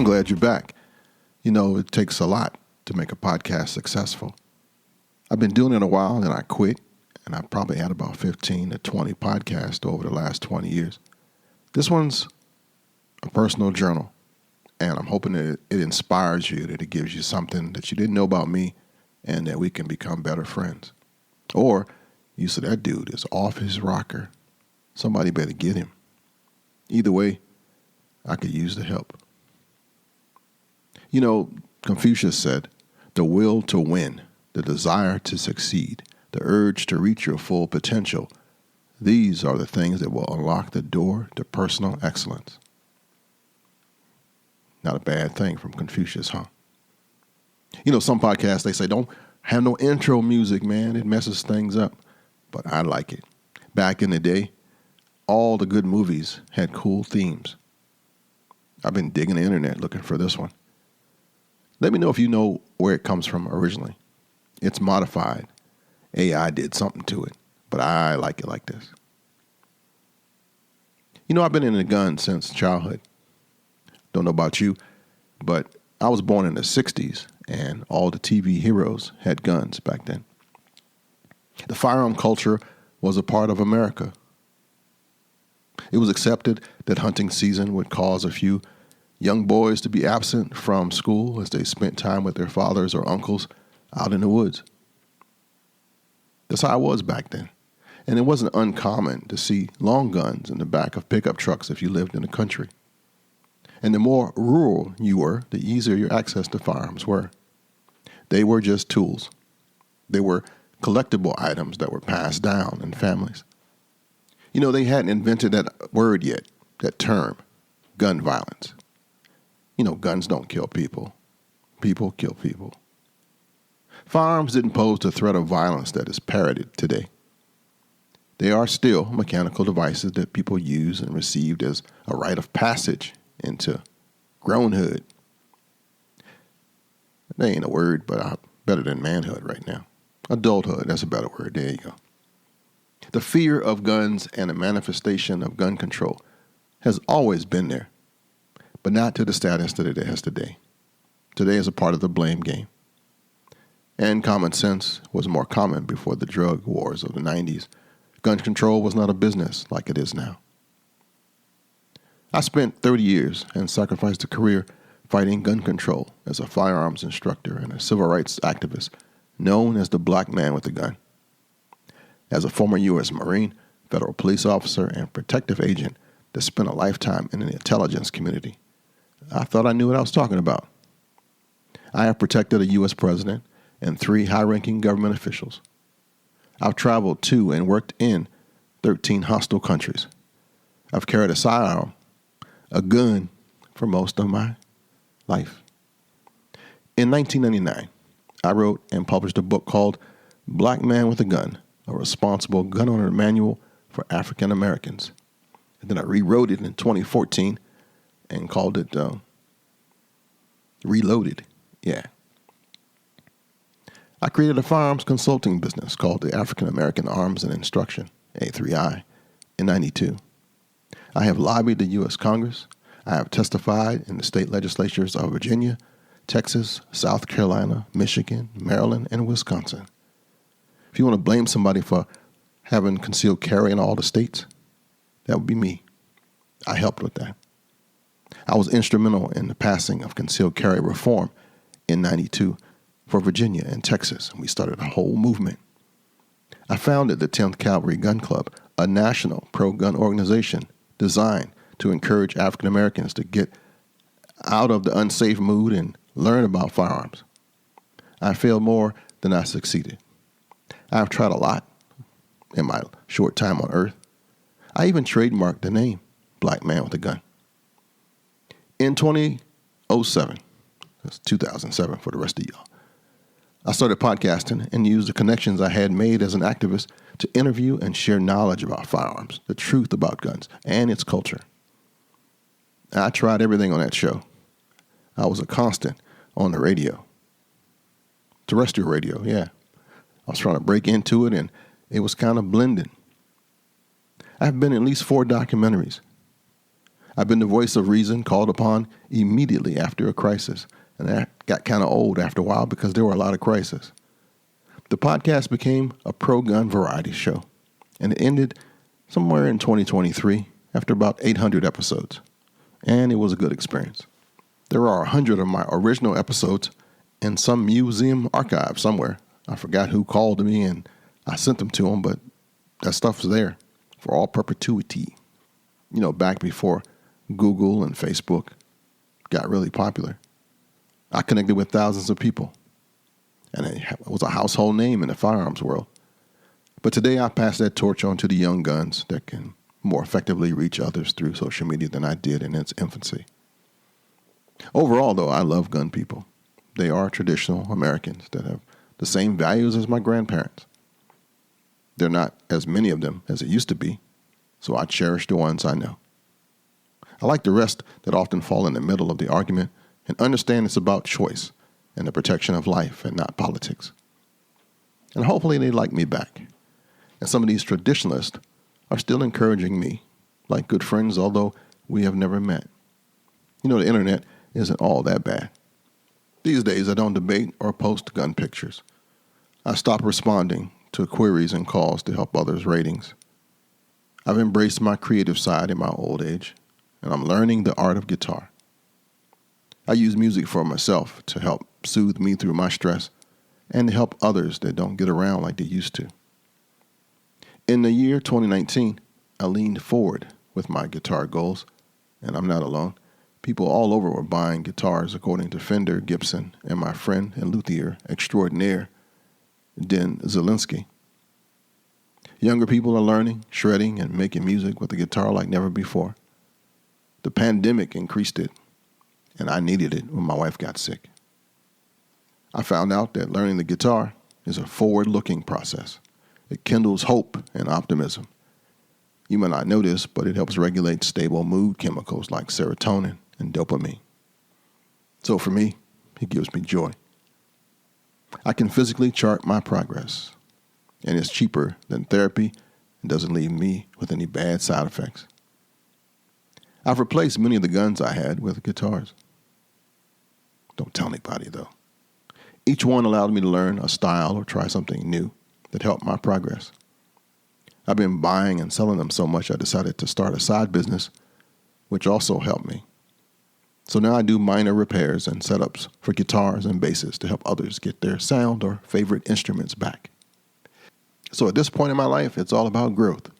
glad you're back. You know, it takes a lot to make a podcast successful. I've been doing it a while, and I quit, and I probably had about 15 to 20 podcasts over the last 20 years. This one's a personal journal, and I'm hoping that it inspires you, that it gives you something that you didn't know about me, and that we can become better friends. Or you say, that dude is off his rocker. Somebody better get him. Either way, I could use the help. You know, Confucius said, the will to win, the desire to succeed, the urge to reach your full potential, these are the things that will unlock the door to personal excellence. Not a bad thing from Confucius, huh? You know, some podcasts, they say, don't have no intro music, man. It messes things up. But I like it. Back in the day, all the good movies had cool themes. I've been digging the internet looking for this one. Let me know if you know where it comes from originally. It's modified. AI did something to it, but I like it like this. You know, I've been into guns since childhood. Don't know about you, but I was born in the 60s, and all the TV heroes had guns back then. The firearm culture was a part of America. It was accepted that hunting season would cause a few young boys to be absent from school as they spent time with their fathers or uncles out in the woods. That's how I was back then. And it wasn't uncommon to see long guns in the back of pickup trucks if you lived in the country. And the more rural you were, the easier your access to firearms were. They were just tools. They were collectible items that were passed down in families. You know, they hadn't invented that word yet, that term, gun violence. You know, guns don't kill people. People kill people. Firearms didn't pose the threat of violence that is parroted today. They are still mechanical devices that people use and received as a rite of passage into grownhood. That ain't a word, but better than manhood right now. Adulthood, that's a better word. There you go. The fear of guns and the manifestation of gun control has always been there, but not to the status that it has today. Today is a part of the blame game. And common sense was more common before the drug wars of the 90s. Gun control was not a business like it is now. I spent 30 years and sacrificed a career fighting gun control as a firearms instructor and a civil rights activist known as the black man with a gun. As a former U.S. Marine, federal police officer, and protective agent that spent a lifetime in the intelligence community, I thought I knew what I was talking about. I have protected a U.S. president and 3 high-ranking government officials. I've traveled to and worked in 13 hostile countries. I've carried a sidearm, a gun, for most of my life. In 1999, I wrote and published a book called Black Man with a Gun, a responsible gun owner manual for African Americans. And then I rewrote it in 2014 and called it Reloaded. Yeah. I created a firearms consulting business called the African American Arms and Instruction, A3I, in 92. I have lobbied the U.S. Congress. I have testified in the state legislatures of Virginia, Texas, South Carolina, Michigan, Maryland, and Wisconsin. If you want to blame somebody for having concealed carry in all the states, that would be me. I helped with that. I was instrumental in the passing of concealed carry reform in 92 for Virginia and Texas. We started a whole movement. I founded the 10th Cavalry Gun Club, a national pro-gun organization designed to encourage African Americans to get out of the unsafe mood and learn about firearms. I failed more than I succeeded. I've tried a lot in my short time on Earth. I even trademarked the name, Black Man with a Gun. In 2007, that's 2007 for the rest of y'all, I started podcasting and used the connections I had made as an activist to interview and share knowledge about firearms, the truth about guns, and its culture. I tried everything on that show. I was a constant on the radio. Terrestrial radio, yeah. I was trying to break into it, and it was kind of blending. I've been in at least 4 documentaries. I've been the voice of reason called upon immediately after a crisis, and that got kind of old after a while because there were a lot of crises. The podcast became a pro-gun variety show, and it ended somewhere in 2023 after about 800 episodes, and it was a good experience. There are 100 of my original episodes in some museum archive somewhere. I forgot who called me and I sent them to them, but that stuff's there for all perpetuity. You know, back before Google and Facebook got really popular, I connected with thousands of people, and it was a household name in the firearms world. But today I pass that torch on to the young guns that can more effectively reach others through social media than I did in its infancy. Overall, though, I love gun people. They are traditional Americans that have the same values as my grandparents. There are not as many of them as it used to be, so I cherish the ones I know. I like the rest that often fall in the middle of the argument and understand it's about choice and the protection of life and not politics. And hopefully they like me back. And some of these traditionalists are still encouraging me, like good friends, although we have never met. You know, the internet isn't all that bad. These days, I don't debate or post gun pictures. I stopped responding to queries and calls to help others' ratings. I've embraced my creative side in my old age, and I'm learning the art of guitar. I use music for myself to help soothe me through my stress and to help others that don't get around like they used to. In the year 2019, I leaned forward with my guitar goals, and I'm not alone. People all over were buying guitars according to Fender, Gibson, and my friend and luthier extraordinaire, Den Zielinski. Younger people are learning, shredding, and making music with a guitar like never before. The pandemic increased it, and I needed it when my wife got sick. I found out that learning the guitar is a forward-looking process. It kindles hope and optimism. You may not know this, but it helps regulate stable mood chemicals like serotonin and dopamine. So for me, it gives me joy. I can physically chart my progress, and it's cheaper than therapy and doesn't leave me with any bad side effects. I've replaced many of the guns I had with guitars. Don't tell anybody, though. Each one allowed me to learn a style or try something new that helped my progress. I've been buying and selling them so much I decided to start a side business, which also helped me. So now I do minor repairs and setups for guitars and basses to help others get their sound or favorite instruments back. So at this point in my life, it's all about growth.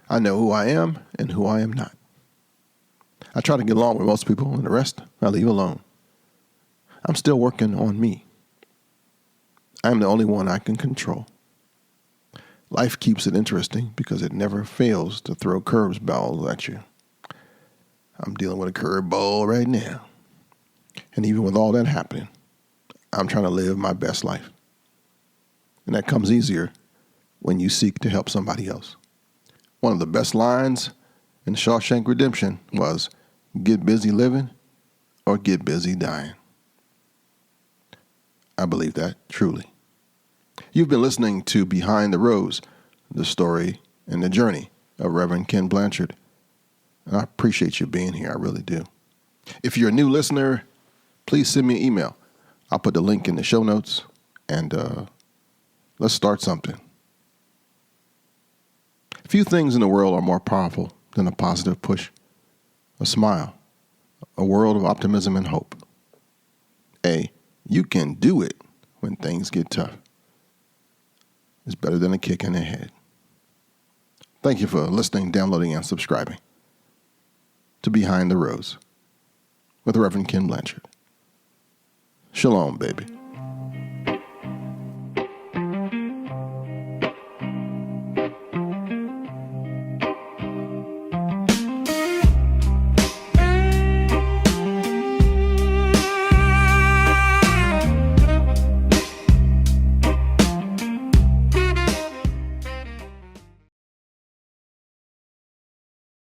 I know who I am and who I am not. I try to get along with most people, and the rest I leave alone. I'm still working on me. I'm the only one I can control. Life keeps it interesting because it never fails to throw curveballs at you. I'm dealing with a curveball right now. And even with all that happening, I'm trying to live my best life. And that comes easier when you seek to help somebody else. One of the best lines in Shawshank Redemption was, "Get busy living or get busy dying." I believe that truly. You've been listening to Behind the Rose, the story and the journey of Reverend Ken Blanchard. And I appreciate you being here. I really do. If you're a new listener, please send me an email. I'll put the link in the show notes, and let's start something. Few things in the world are more powerful than a positive push, a smile, a world of optimism and hope. You can do it when things get tough. It's better than a kick in the head. Thank you for listening, downloading, and subscribing to Behind the Rose with Reverend Ken Blanchard. Shalom, baby.